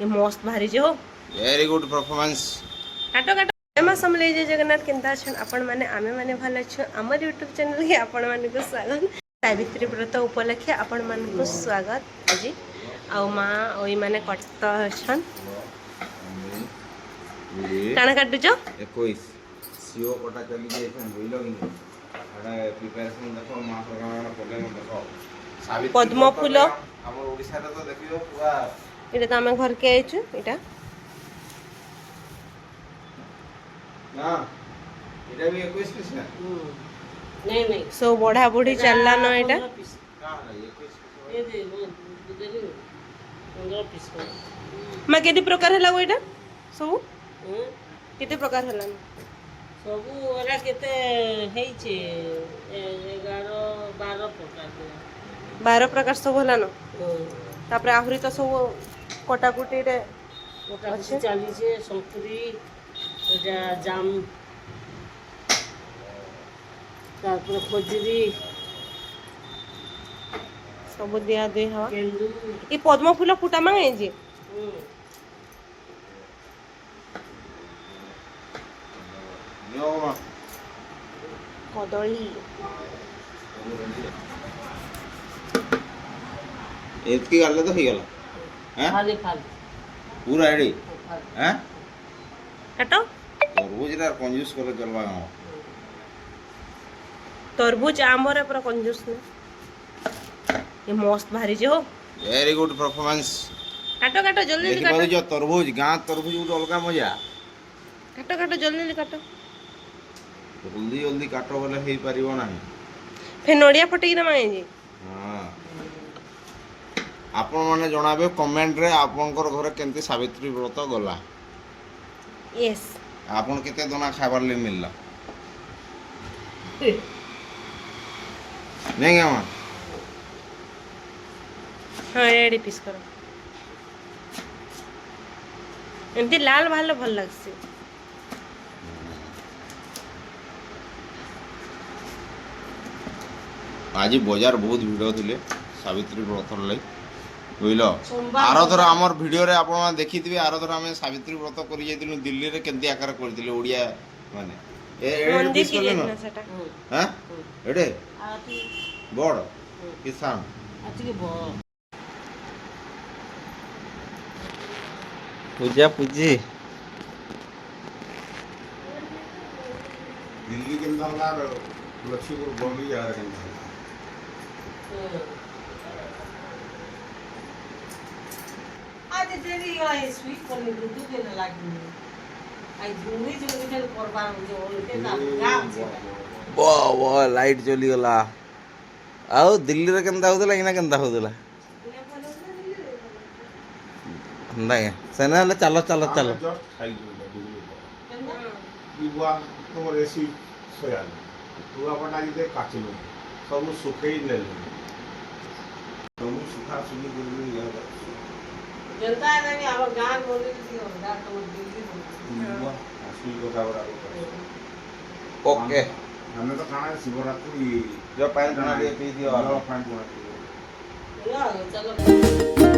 ये मस्त भारी जे हो वेरी गुड परफॉर्मेंस। काटो काटो जय मां समले जय जगन्नाथ केनता अछन आपण माने आमे माने भल अछ हमर YouTube चैनल के आपण माने को स्वागत सावित्री व्रत उपलक्षे आपण माने को स्वागत अजी आ मां ओई माने कट अछन काना काटु जो 21 सीओ कोटा चली जाए होइलो कि एटा प्रिपरेशन देखो मां प्रकार प्रॉब्लम देखो सावित्री पद्म फूल हमर ओडिसा रे तो देखियो पूरा इटा तो आमे घर के आइछु इटा ना इटा भी 21 पीस ना नहीं नहीं सो बढ़ा बढ़ी चलला न इटा का है 21 पीस ये दे वो दे 15 पीस को मां केते प्रकार हला इटा सब केते प्रकार हला सबू एरा केते हेइ छे 11 12 प्रकार के 12 प्रकार सब हला न तापर आहुरी तो सब कटाकुटी रे ओटा चाली छे संतरी एटा जाम तापर खोजरी सब दिया दे हवा केंदू ई पद्म फूल फुटा मांगे जे नो मां कदली एतकी गल्ला तो ही गला हैं खाली खाली पूरा रेडी हैं काटो तरबूज रे कंजूस कर चलवा गाँव तरबूज आंबर पूरा कंजूस ने ये मस्त भारी जे हो वेरी गुड परफॉर्मेंस। काटो काटो जल्दी देखि काटो पारे जो तरबूज गाँ तरबूज उठ अलगा मजा काटो काटो जल्दी काटो जल्दी जल्दी काटो बोले हेई परिबो नाही फिर नड़िया फटेकी ना मांगे जे हां आपण माने जणाबे कमेंट रे आपनकर घरे केनती सावित्री व्रत गला यस आपण केते दोना खाबार ले मिलला नहीं क्या मां हाँ रेडी पीस करो एमती लाल भालो भल लगसे आज बाजार बहुत भिड़ थिले सावित्री व्रत लाई बुझल आर थर आमर भिडियो रे आपण देखिथिबे आर थर आमे सावित्री व्रत करि जाइतिलु दिल्ली रे केनती आकार करथिले ओडिया माने ए मंदिर पीस की करले जेतना सेटा हैं एडे आती बड़ किसान आती के बो पूजा पूजी दिल्ली केनता होला लक्ष्मीपुर बम्बई जा रहे हैं आज तेरी आई स्वीट करने दूध के न लागी आई झुंगी झुंगी के परबार जो होते ना गाम से वाह वाह लाइट चली गला आउ दिल्ली रे केनता होतला इना केनता होतला हंदा के सेना ले चलो चलो चलो बुआ तोर एसी सोयाल तू अपन आज दे काचिलो सब सुखई ले ले सब सुखा सुनी गुरु या जनता है नहीं अब गांव बोले थी होगा तो दिल्ली बुआ असली को खबर ओके हमने तो खाना शिवरात्रि जो पैन बना लिए पी दियो फाइन बना दियो चलो